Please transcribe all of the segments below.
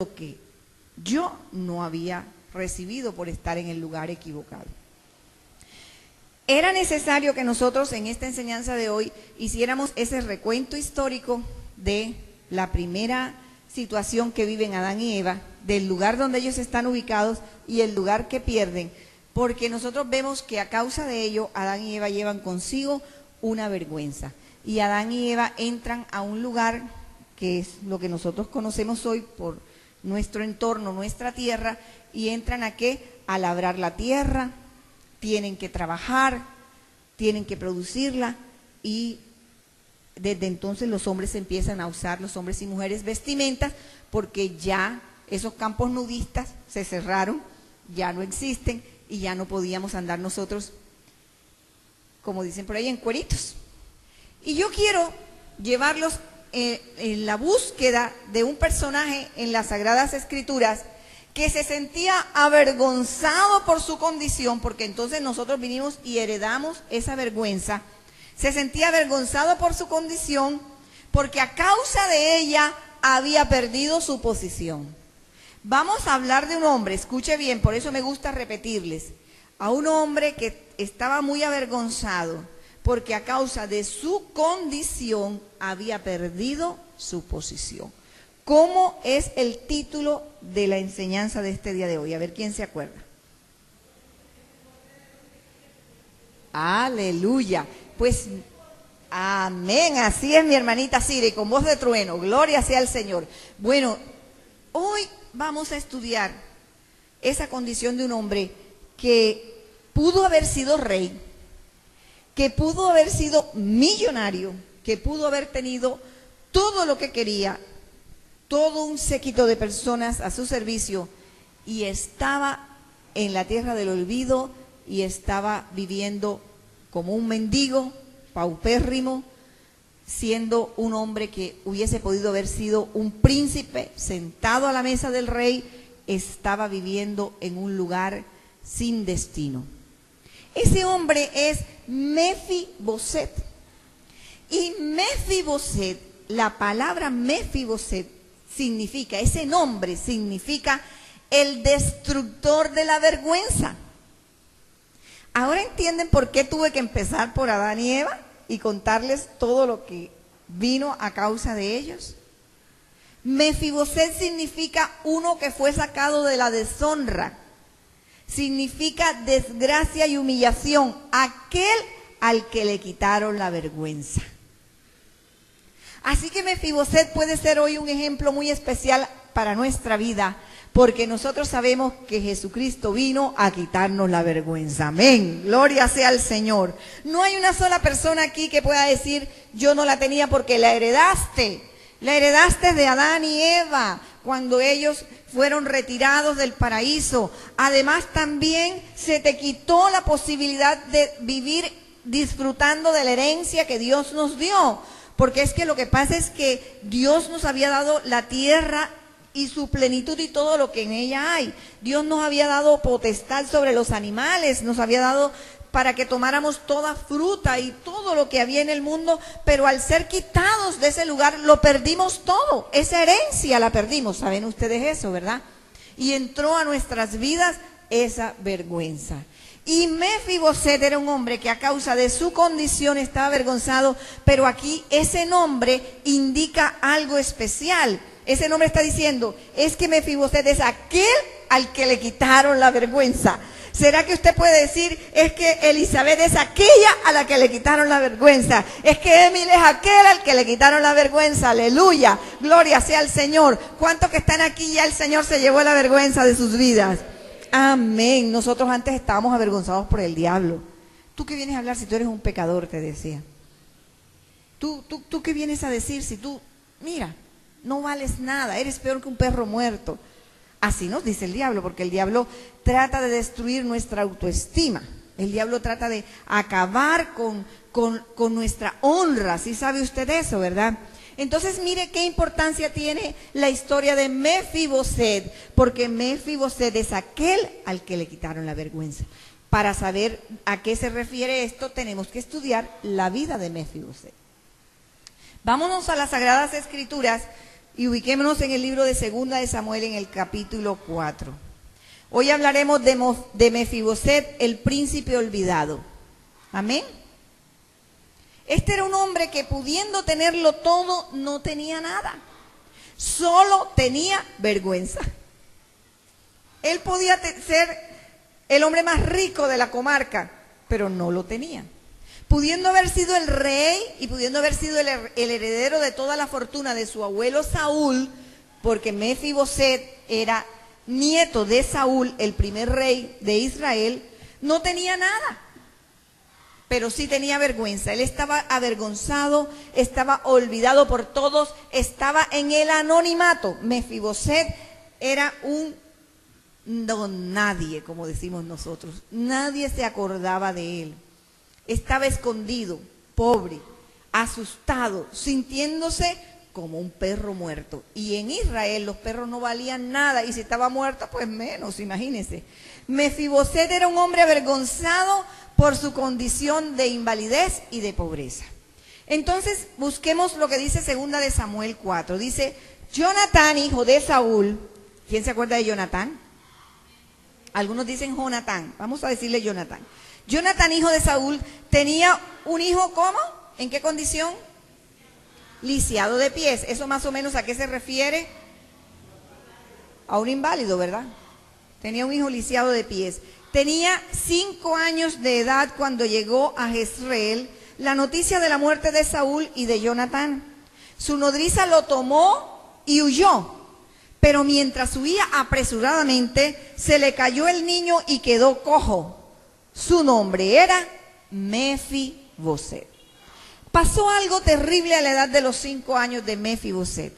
que yo no había recibido por estar en el lugar equivocado. Era necesario que nosotros en esta enseñanza de hoy hiciéramos ese recuento histórico de la primera situación que viven Adán y Eva, del lugar donde ellos están ubicados y el lugar que pierden, porque nosotros vemos que a causa de ello Adán y Eva llevan consigo una vergüenza, y Adán y Eva entran a un lugar que es lo que nosotros conocemos hoy por nuestro entorno, nuestra tierra, y entran ¿a qué? A labrar la tierra, tienen que trabajar, tienen que producirla, y desde entonces los hombres empiezan a usar, los hombres y mujeres, vestimentas, porque ya esos campos nudistas se cerraron, ya no existen, y ya no podíamos andar nosotros, como dicen por ahí, en cueritos. Y yo quiero llevarlos en la búsqueda de un personaje en las Sagradas Escrituras que se sentía avergonzado por su condición, porque entonces nosotros vinimos y heredamos esa vergüenza. Se sentía avergonzado por su condición, porque a causa de ella había perdido su posición. Vamos a hablar de un hombre, escuche bien, por eso me gusta repetirles, a un hombre que estaba muy avergonzado, porque a causa de su condición había perdido su posición. ¿Cómo es el título de la enseñanza de este día de hoy? A ver quién se acuerda. Aleluya. Pues, amén. Así es, mi hermanita Sire, con voz de trueno. Gloria sea al Señor. Bueno, hoy vamos a estudiar esa condición de un hombre que pudo haber sido rey, que pudo haber sido millonario, que pudo haber tenido todo lo que quería, todo un séquito de personas a su servicio, y estaba en la tierra del olvido y estaba viviendo como un mendigo, paupérrimo, siendo un hombre que hubiese podido haber sido un príncipe sentado a la mesa del rey, estaba viviendo en un lugar sin destino. Ese hombre es Mefiboset. Y Mefiboset, la palabra Mefiboset significa, ese nombre significa el destructor de la vergüenza. ¿Ahora entienden por qué tuve que empezar por Adán y Eva y contarles todo lo que vino a causa de ellos? Mefiboset significa uno que fue sacado de la deshonra. Significa desgracia y humillación, aquel al que le quitaron la vergüenza. Así que Mefiboset puede ser hoy un ejemplo muy especial para nuestra vida, porque nosotros sabemos que Jesucristo vino a quitarnos la vergüenza. Amén, gloria sea al Señor. No hay una sola persona aquí que pueda decir, yo no la tenía, porque la heredaste de Adán y Eva, cuando ellos fueron retirados del paraíso. Además también se te quitó la posibilidad de vivir disfrutando de la herencia que Dios nos dio, porque es que lo que pasa es que Dios nos había dado la tierra y su plenitud y todo lo que en ella hay. Dios nos había dado potestad sobre los animales, nos había dado para que tomáramos toda fruta y todo lo que había en el mundo, pero al ser quitados de ese lugar lo perdimos todo, esa herencia la perdimos, saben ustedes eso, ¿verdad? Y entró a nuestras vidas esa vergüenza. Y Mefiboset era un hombre que a causa de su condición estaba avergonzado, pero aquí ese nombre indica algo especial. Ese nombre está diciendo, es que Mefiboset es aquel al que le quitaron la vergüenza. ¿Será que usted puede decir, es que Elizabeth es aquella a la que le quitaron la vergüenza? Es que Emil es aquel al que le quitaron la vergüenza. Aleluya, gloria sea al Señor. ¿Cuántos que están aquí ya el Señor se llevó la vergüenza de sus vidas? Amén. Nosotros antes estábamos avergonzados por el diablo. ¿Tú qué vienes a hablar si tú eres un pecador? Te decía. ¿Tú qué vienes a decir si tú, mira, no vales nada, eres peor que un perro muerto? Así nos dice el diablo, porque el diablo trata de destruir nuestra autoestima. El diablo trata de acabar con nuestra honra. ¿Sí sabe usted eso, verdad? Entonces mire qué importancia tiene la historia de Mefiboset, porque Mefiboset es aquel al que le quitaron la vergüenza. Para saber a qué se refiere esto, tenemos que estudiar la vida de Mefiboset. Vámonos a las Sagradas Escrituras, y ubiquémonos en el libro de Segunda de Samuel en el capítulo 4. Hoy hablaremos de Mefiboset, el príncipe olvidado. Amén. Este era un hombre que pudiendo tenerlo todo, no tenía nada. Solo tenía vergüenza. Él podía ser el hombre más rico de la comarca, pero no lo tenía. Pudiendo haber sido el rey y pudiendo haber sido el heredero de toda la fortuna de su abuelo Saúl, porque Mefiboset era nieto de Saúl, el primer rey de Israel, no tenía nada. Pero sí tenía vergüenza. Él estaba avergonzado, estaba olvidado por todos, estaba en el anonimato. Mefiboset era un don nadie, como decimos nosotros. Nadie se acordaba de él. Estaba escondido, pobre, asustado, sintiéndose como un perro muerto. Y en Israel los perros no valían nada, y si estaba muerto, pues menos, imagínense. Mefiboset era un hombre avergonzado por su condición de invalidez y de pobreza. Entonces, busquemos lo que dice Segunda de Samuel 4. Dice, Jonatán, hijo de Saúl. ¿Quién se acuerda de Jonatán? Algunos dicen Jonatán. Vamos a decirle Jonatán. Jonatán, hijo de Saúl, tenía un hijo, ¿cómo? ¿En qué condición? Lisiado de pies. ¿Eso más o menos a qué se refiere? A un inválido, ¿verdad? Tenía un hijo lisiado de pies. Tenía 5 años de edad cuando llegó a Jezreel la noticia de la muerte de Saúl y de Jonatán. Su nodriza lo tomó y huyó, pero mientras huía apresuradamente, se le cayó el niño y quedó cojo. Su nombre era Mefiboset. Pasó algo terrible a la edad de los 5 años de Mefiboset.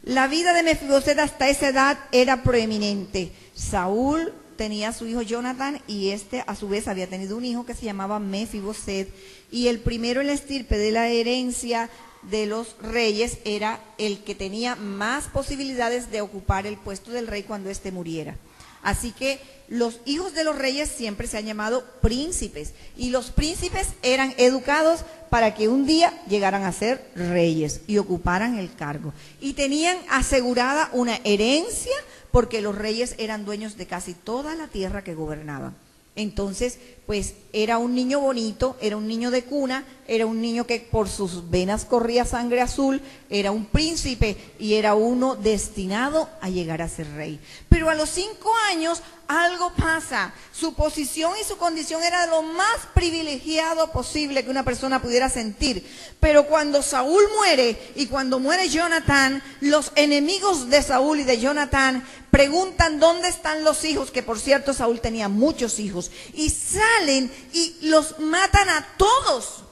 La vida de Mefiboset hasta esa edad era proeminente. Saúl tenía a su hijo Jonatán y este a su vez había tenido un hijo que se llamaba Mefiboset, y el primero en la estirpe de la herencia de los reyes era el que tenía más posibilidades de ocupar el puesto del rey cuando éste muriera. Así que los hijos de los reyes siempre se han llamado príncipes, y los príncipes eran educados para que un día llegaran a ser reyes y ocuparan el cargo, y tenían asegurada una herencia porque los reyes eran dueños de casi toda la tierra que gobernaban. Entonces, pues era un niño bonito, era un niño de cuna, era un niño que por sus venas corría sangre azul, era un príncipe y era uno destinado a llegar a ser rey. Pero a los 5 años algo pasa. Su posición y su condición era de lo más privilegiado posible que una persona pudiera sentir. Pero cuando Saúl muere y cuando muere Jonatán, los enemigos de Saúl y de Jonatán preguntan dónde están los hijos, que por cierto Saúl tenía muchos hijos, y salen y los matan a todos.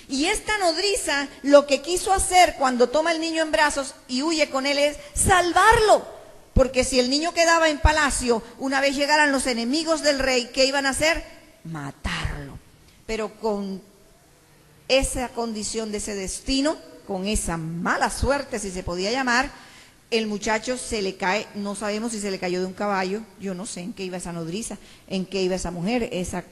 Y esta nodriza lo que quiso hacer cuando toma el niño en brazos y huye con él es salvarlo. Porque si el niño quedaba en palacio, una vez llegaran los enemigos del rey, ¿qué iban a hacer? Matarlo. Pero con esa condición de ese destino, con esa mala suerte, si se podía llamar, el muchacho se le cae, no sabemos si se le cayó de un caballo, yo no sé en qué iba esa nodriza, en qué iba esa mujer, esa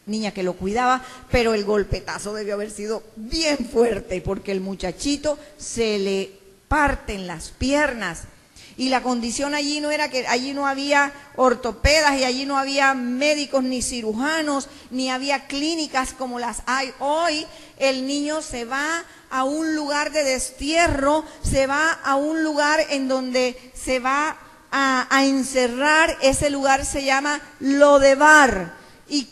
niña que lo cuidaba, pero el golpetazo debió haber sido bien fuerte, porque el muchachito se le parten las piernas. Y la condición allí no era que allí no había ortopedas y allí no había médicos ni cirujanos, ni había clínicas como las hay hoy. El niño se va a un lugar de destierro, se va a un lugar en donde se va a encerrar. Ese lugar se llama Lodebar. Y